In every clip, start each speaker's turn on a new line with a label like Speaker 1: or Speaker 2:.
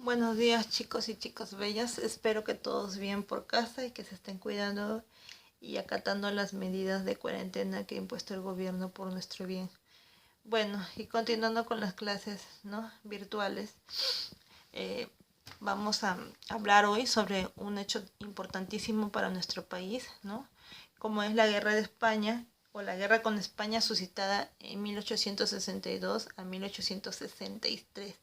Speaker 1: Buenos días chicos y chicas bellas, espero que todos bien por casa y que se estén cuidando y acatando las medidas de cuarentena que ha impuesto el gobierno por nuestro bien. Bueno, y continuando con las clases, ¿no?, virtuales, eh, vamos a hablar hoy sobre un hecho importantísimo para nuestro país, ¿no?, como es la guerra de España o la guerra con España suscitada en 1862 a 1863.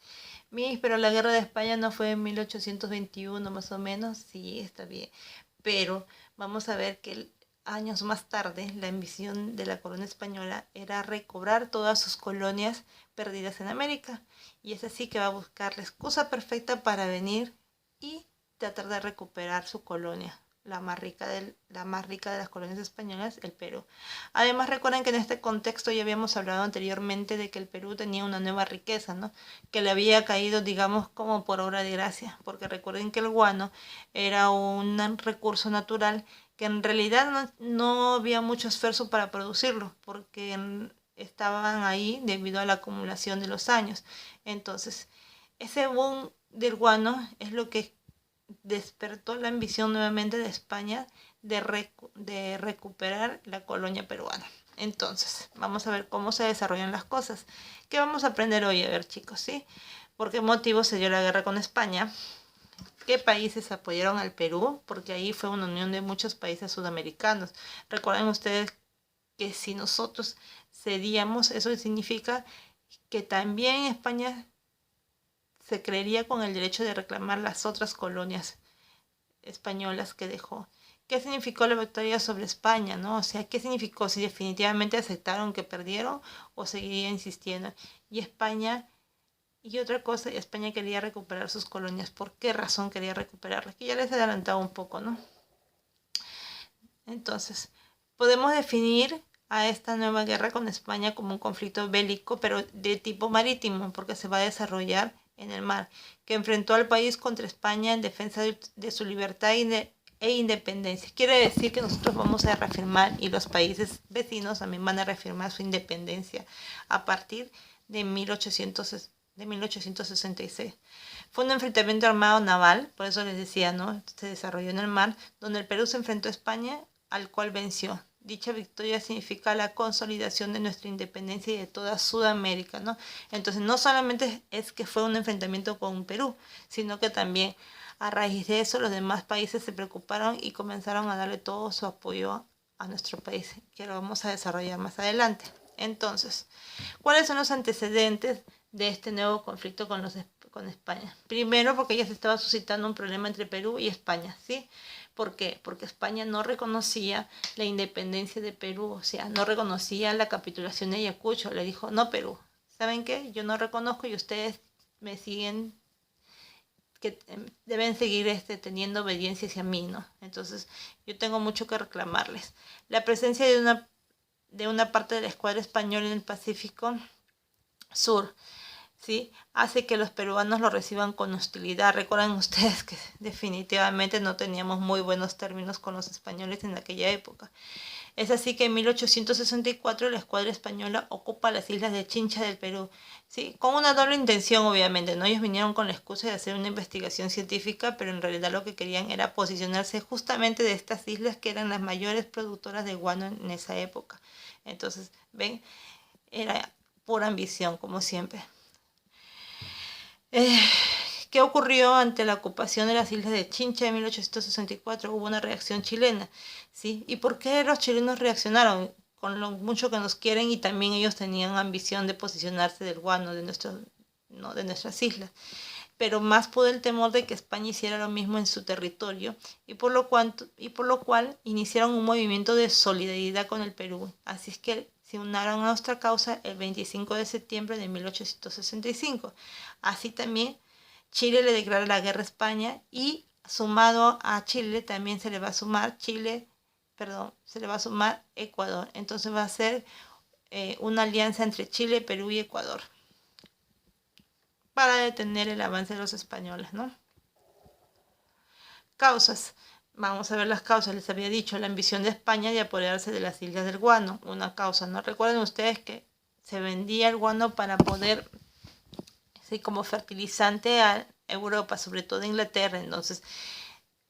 Speaker 1: Pero la guerra de España no fue en 1821 más o menos, sí, está bien. Pero vamos a ver que años más tarde la ambición de la corona española era recobrar todas sus colonias perdidas en América. Y es así que va a buscar la excusa perfecta para venir y tratar de recuperar su colonia, la más rica de las colonias españolas, el Perú. Además, recuerden que en este contexto ya habíamos hablado anteriormente de que el Perú tenía una nueva riqueza, ¿no?, que le había caído, digamos, como por obra de gracia, porque recuerden que el guano era un recurso natural que en realidad no había mucho esfuerzo para producirlo, porque estaban ahí debido a la acumulación de los años. Entonces, ese boom del guano es lo que despertó la ambición nuevamente de España de recuperar la colonia peruana. Entonces, vamos a ver cómo se desarrollan las cosas. ¿Qué vamos a aprender hoy? A ver, chicos, ¿sí? ¿Por qué motivo se dio la guerra con España? ¿Qué países apoyaron al Perú? Porque ahí fue una unión de muchos países sudamericanos. Recuerden ustedes que si nosotros cedíamos, eso significa que también España se creería con el derecho de reclamar las otras colonias españolas que dejó. ¿Qué significó la victoria sobre España, no? O sea, ¿qué significó? Si definitivamente aceptaron que perdieron o seguiría insistiendo. Y España, y otra cosa, España quería recuperar sus colonias. ¿Por qué razón quería recuperarlas? Que ya les he adelantado un poco, ¿no? Entonces, podemos definir a esta nueva guerra con España como un conflicto bélico, pero de tipo marítimo, porque se va a desarrollar en el mar, que enfrentó al país contra España en defensa de su libertad e independencia. Quiere decir que nosotros vamos a reafirmar y los países vecinos también van a reafirmar su independencia a partir de 1866. Fue un enfrentamiento armado naval, por eso les decía, ¿no? Se desarrolló en el mar, donde el Perú se enfrentó a España, al cual venció. Dicha victoria significa la consolidación de nuestra independencia y de toda Sudamérica, ¿no? Entonces, no solamente es que fue un enfrentamiento con Perú, sino que también a raíz de eso los demás países se preocuparon y comenzaron a darle todo su apoyo a nuestro país, que lo vamos a desarrollar más adelante. Entonces, ¿cuáles son los antecedentes de este nuevo conflicto con España? Primero, porque ya se estaba suscitando un problema entre Perú y España, ¿sí? ¿Por qué? Porque España no reconocía la independencia de Perú, o sea, no reconocía la capitulación de Ayacucho. Le dijo, no, Perú, ¿saben qué? Yo no reconozco y ustedes me siguen, que deben seguir teniendo obediencia hacia mí, ¿no? Entonces, yo tengo mucho que reclamarles. La presencia de una parte de la escuadra española en el Pacífico Sur, ¿sí?, hace que los peruanos lo reciban con hostilidad. Recuerdan ustedes que definitivamente no teníamos muy buenos términos con los españoles en aquella época. Es así que en 1864 la escuadra española ocupa las islas de Chincha del Perú, ¿sí?, con una doble intención, obviamente, ¿no? Ellos vinieron con la excusa de hacer una investigación científica, pero en realidad lo que querían era posicionarse justamente de estas islas que eran las mayores productoras de guano en esa época. Entonces, ven, era pura ambición, como siempre. ¿Qué ocurrió ante la ocupación de las islas de Chincha en 1864? Hubo una reacción chilena, ¿sí? ¿Y por qué los chilenos reaccionaron? Con lo mucho que nos quieren, y también ellos tenían ambición de posicionarse del guano de nuestras islas. Pero más por el temor de que España hiciera lo mismo en su territorio, y por lo cual iniciaron un movimiento de solidaridad con el Perú. Así es que se unieron a nuestra causa el 25 de septiembre de 1865. Así también Chile le declara la guerra a España, y sumado a Chile también se le va a sumar Ecuador. Entonces va a ser una alianza entre Chile, Perú y Ecuador para detener el avance de los españoles, ¿no? Causas. Vamos a ver las causas. Les había dicho la ambición de España de apoderarse de las islas del guano. Una causa, ¿no? Recuerden ustedes que se vendía el guano para poder, sí, como fertilizante Europa, sobre todo Inglaterra, entonces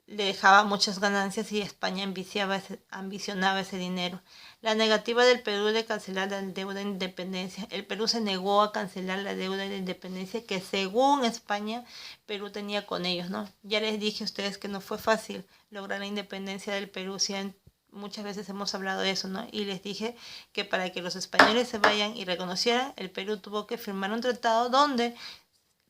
Speaker 1: le dejaba muchas ganancias y España ambicionaba ese dinero. La negativa del Perú de cancelar la deuda de independencia. El Perú se negó a cancelar la deuda de independencia que según España, Perú tenía con ellos, ¿no? Ya les dije a ustedes que no fue fácil lograr la independencia del Perú, muchas veces hemos hablado de eso, ¿no? Y les dije que para que los españoles se vayan y reconocieran, el Perú tuvo que firmar un tratado donde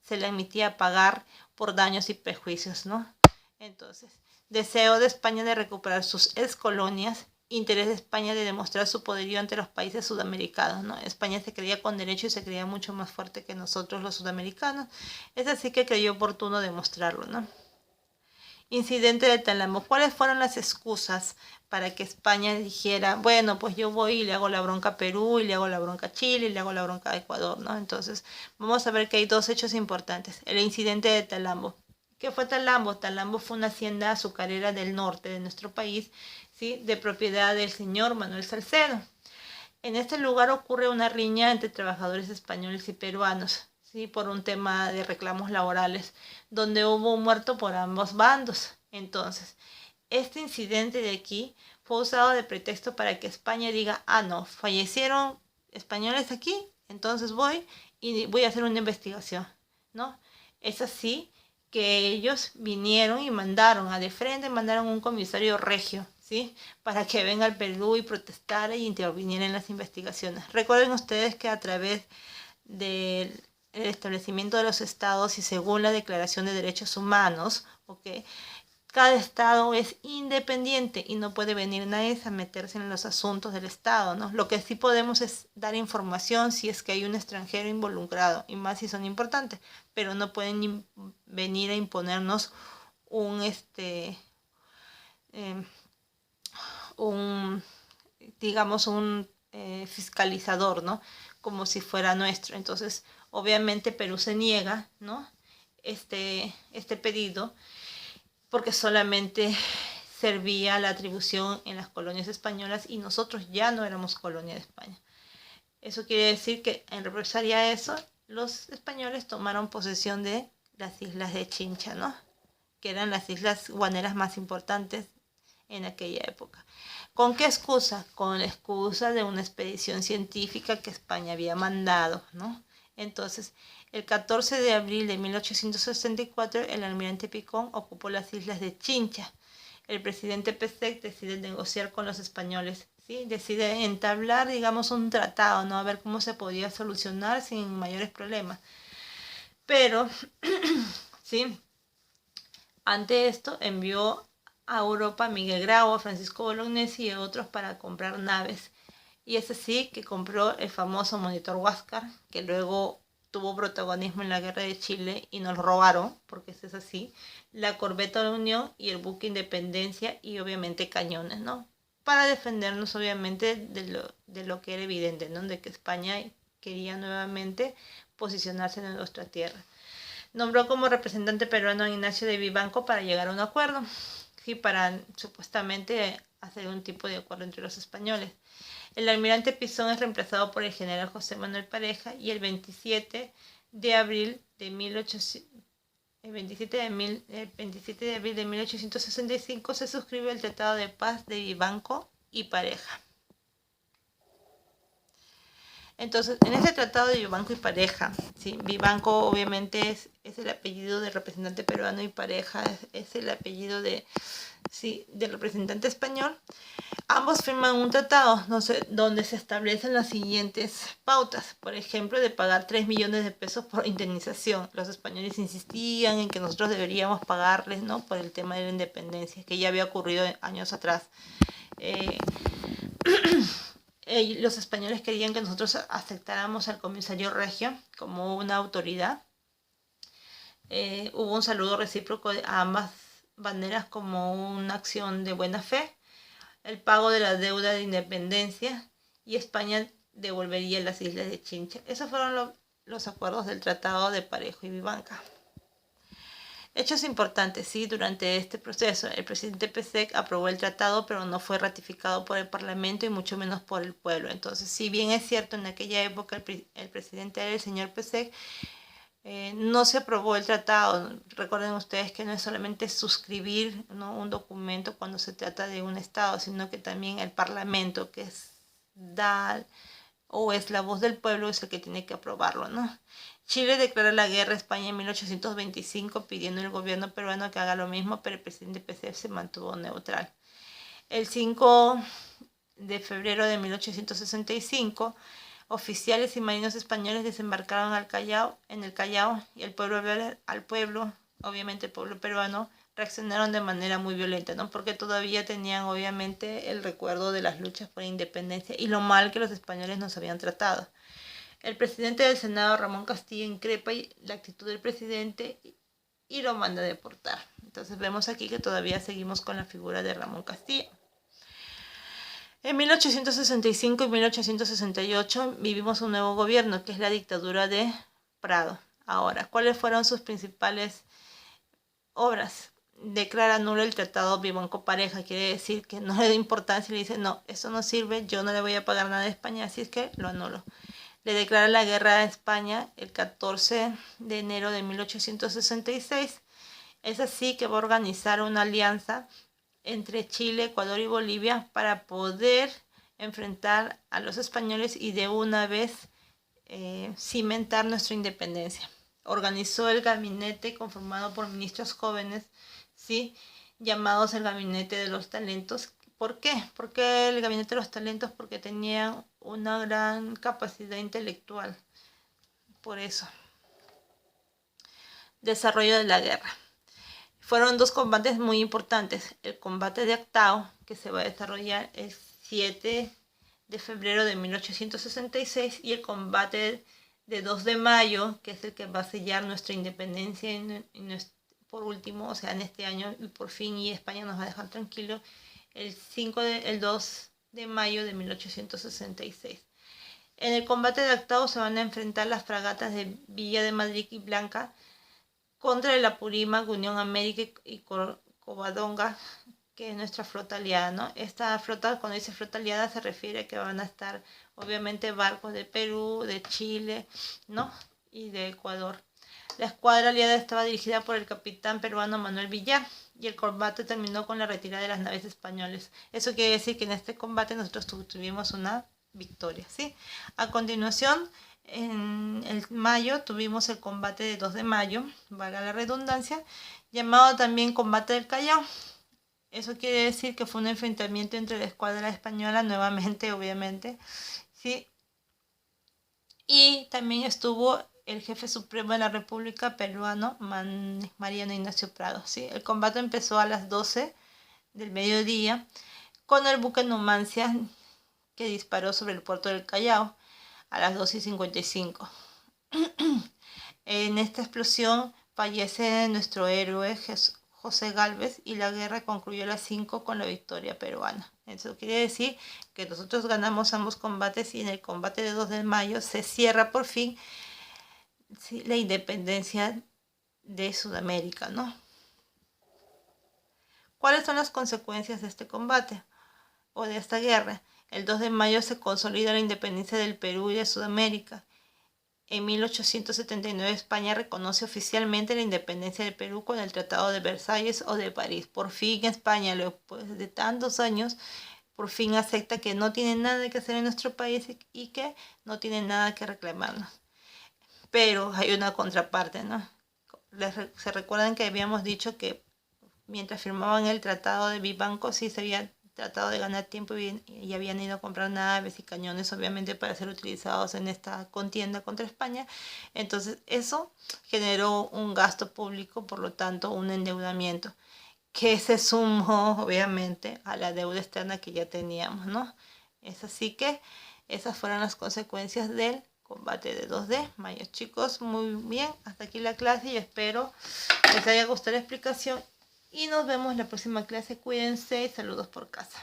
Speaker 1: se le admitía pagar por daños y prejuicios, ¿no? Entonces, deseo de España de recuperar sus ex colonias, interés de España de demostrar su poderío ante los países sudamericanos, ¿no? España se creía con derecho y se creía mucho más fuerte que nosotros los sudamericanos. Es así que creyó oportuno demostrarlo, ¿no? Incidente de Talamo. ¿Cuáles fueron las excusas para que España dijera, bueno, pues yo voy y le hago la bronca a Perú, y le hago la bronca a Chile, y le hago la bronca a Ecuador, ¿no? Entonces, vamos a ver que hay dos hechos importantes. El incidente de Talambo. ¿Qué fue Talambo? Talambo fue una hacienda azucarera del norte de nuestro país, ¿sí? De propiedad del señor Manuel Salcedo. En este lugar ocurre una riña entre trabajadores españoles y peruanos, ¿sí? Por un tema de reclamos laborales, donde hubo un muerto por ambos bandos. Entonces, este incidente de aquí fue usado de pretexto para que España diga, ah, no, fallecieron españoles aquí, entonces voy y voy a hacer una investigación, ¿no? Es así que ellos vinieron y mandaron de frente, mandaron un comisario regio, ¿sí? Para que venga al Perú y protestara y interviniera en las investigaciones. Recuerden ustedes que a través del establecimiento de los estados y según la Declaración de Derechos Humanos, ¿okay? Cada estado es independiente y no puede venir nadie a meterse en los asuntos del estado, ¿no? Lo que sí podemos es dar información si es que hay un extranjero involucrado, y más si son importantes, pero no pueden venir a imponernos un, un digamos, un fiscalizador, ¿no? Como si fuera nuestro. Entonces, obviamente Perú se niega, ¿no? Este pedido, porque solamente servía la atribución en las colonias españolas y nosotros ya no éramos colonia de España. Eso quiere decir que en represalia a eso, los españoles tomaron posesión de las islas de Chincha, ¿no? Que eran las islas guaneras más importantes en aquella época. ¿Con qué excusa? Con la excusa de una expedición científica que España había mandado, ¿no? Entonces, el 14 de abril de 1864, el almirante Picón ocupó las islas de Chincha. El presidente Pezet decide negociar con los españoles, ¿sí? Decide entablar, digamos, un tratado, ¿no? A ver cómo se podía solucionar sin mayores problemas. Pero, ¿sí? Ante esto, envió a Europa a Miguel Grau, a Francisco Bolognesi y a otros para comprar naves. Y es así que compró el famoso monitor Huáscar, que luego tuvo protagonismo en la guerra de Chile y nos robaron, porque eso es así, la corbeta La Unión y el buque Independencia y obviamente cañones, ¿no? Para defendernos obviamente de lo que era evidente, ¿no? De que España quería nuevamente posicionarse en nuestra tierra. Nombró como representante peruano a Ignacio de Vivanco para llegar a un acuerdo, ¿sí? Para supuestamente hacer un tipo de acuerdo entre los españoles. El almirante Pisón es reemplazado por el general José Manuel Pareja y el 27 de abril de 1865 se suscribe el Tratado de Paz de Vivanco y Pareja. Entonces, en ese tratado de Vivanco y Pareja, ¿sí? Vivanco obviamente es el apellido del representante peruano y Pareja es el apellido del representante español. Ambos firman un tratado donde se establecen las siguientes pautas. Por ejemplo, de pagar 3 millones de pesos por indemnización. Los españoles insistían en que nosotros deberíamos pagarles, ¿no? Por el tema de la independencia, que ya había ocurrido años atrás. Los españoles querían que nosotros aceptáramos al comisario regio como una autoridad. Hubo un saludo recíproco a ambas banderas como una acción de buena fe, el pago de la deuda de independencia y España devolvería las islas de Chincha. Esos fueron los acuerdos del Tratado de Parejo y Vivanca. Hechos importantes, sí, durante este proceso, el presidente Pezet aprobó el tratado, pero no fue ratificado por el Parlamento y mucho menos por el pueblo. Entonces, si bien es cierto, en aquella época el presidente era el señor Pezet, no se aprobó el tratado. Recuerden ustedes que no es solamente suscribir, ¿no?, un documento cuando se trata de un Estado, sino que también el Parlamento, que es la voz del pueblo, es el que tiene que aprobarlo, ¿no? Chile declara la guerra a España en 1825, pidiendo al gobierno peruano que haga lo mismo, pero el presidente PCF se mantuvo neutral. El 5 de febrero de 1865, oficiales y marinos españoles desembarcaron en el Callao, y el pueblo, obviamente el pueblo peruano, reaccionaron de manera muy violenta, ¿no? Porque todavía tenían obviamente el recuerdo de las luchas por independencia y lo mal que los españoles nos habían tratado. El presidente del Senado, Ramón Castilla, increpa la actitud del presidente y lo manda a deportar. Entonces vemos aquí que todavía seguimos con la figura de Ramón Castilla. En 1865 y 1868 vivimos un nuevo gobierno, que es la dictadura de Prado. Ahora, ¿cuáles fueron sus principales obras? Declara nulo el tratado Vivanco-Pareja, quiere decir que no le da importancia y le dice, no, esto no sirve, yo no le voy a pagar nada a España, así es que lo anulo. Le declara la guerra a España el 14 de enero de 1866. Es así que va a organizar una alianza entre Chile, Ecuador y Bolivia para poder enfrentar a los españoles y de una vez cimentar nuestra independencia. Organizó el gabinete conformado por ministros jóvenes, ¿sí?, llamados el Gabinete de los Talentos. ¿Por qué? ¿Por qué el Gabinete de los Talentos? Porque tenían una gran capacidad intelectual. Por eso. Desarrollo de la guerra. Fueron dos combates muy importantes. El combate de Actao, que se va a desarrollar el 7 de febrero de 1866, y el combate de 2 de mayo, que es el que va a sellar nuestra independencia por último, o sea, en este año, y por fin, y España nos va a dejar tranquilos, el 2 de mayo de 1866. En el combate de Actao se van a enfrentar las fragatas de Villa de Madrid y Blanca contra el Apurímac, Unión América y Covadonga, que es nuestra flota aliada, ¿no? Esta flota, cuando dice flota aliada, se refiere a que van a estar obviamente barcos de Perú, de Chile, ¿no?, y de Ecuador. La escuadra aliada estaba dirigida por el capitán peruano Manuel Villar, y el combate terminó con la retirada de las naves españoles. Eso quiere decir que en este combate nosotros tuvimos una victoria, ¿sí? A continuación, en el mayo tuvimos el combate de 2 de mayo, valga la redundancia, llamado también combate del Callao. Eso quiere decir que fue un enfrentamiento entre la escuadra española, nuevamente, obviamente, ¿sí? Y también estuvo el jefe supremo de la República peruano, Mariano Ignacio Prado, ¿sí? El combate empezó a las 12 del mediodía con el buque Numancia, que disparó sobre el puerto del Callao a las 2:55. En esta explosión fallece nuestro héroe José Gálvez, y la guerra concluyó a las 5 con la victoria peruana. Eso quiere decir que nosotros ganamos ambos combates, y en el combate de 2 de mayo se cierra por fin, ¿sí?, la independencia de Sudamérica, ¿no? ¿Cuáles son las consecuencias de este combate o de esta guerra? El 2 de mayo se consolida la independencia del Perú y de Sudamérica. En 1879 España reconoce oficialmente la independencia del Perú con el Tratado de Versalles o de París. Por fin España, después de tantos años, por fin acepta que no tiene nada que hacer en nuestro país y que no tiene nada que reclamarnos. Pero hay una contraparte, ¿no? Se recuerdan que habíamos dicho que mientras firmaban el Tratado de Vivanco, sí se había tratado de ganar tiempo y habían ido a comprar naves y cañones, obviamente, para ser utilizados en esta contienda contra España. Entonces eso generó un gasto público, por lo tanto un endeudamiento, que se sumó obviamente a la deuda externa que ya teníamos, ¿no? Es así que esas fueron las consecuencias del combate de 2 de mayo. Chicos, muy bien, hasta aquí la clase, y espero les haya gustado la explicación. Y nos vemos en la próxima clase. Cuídense y saludos por casa.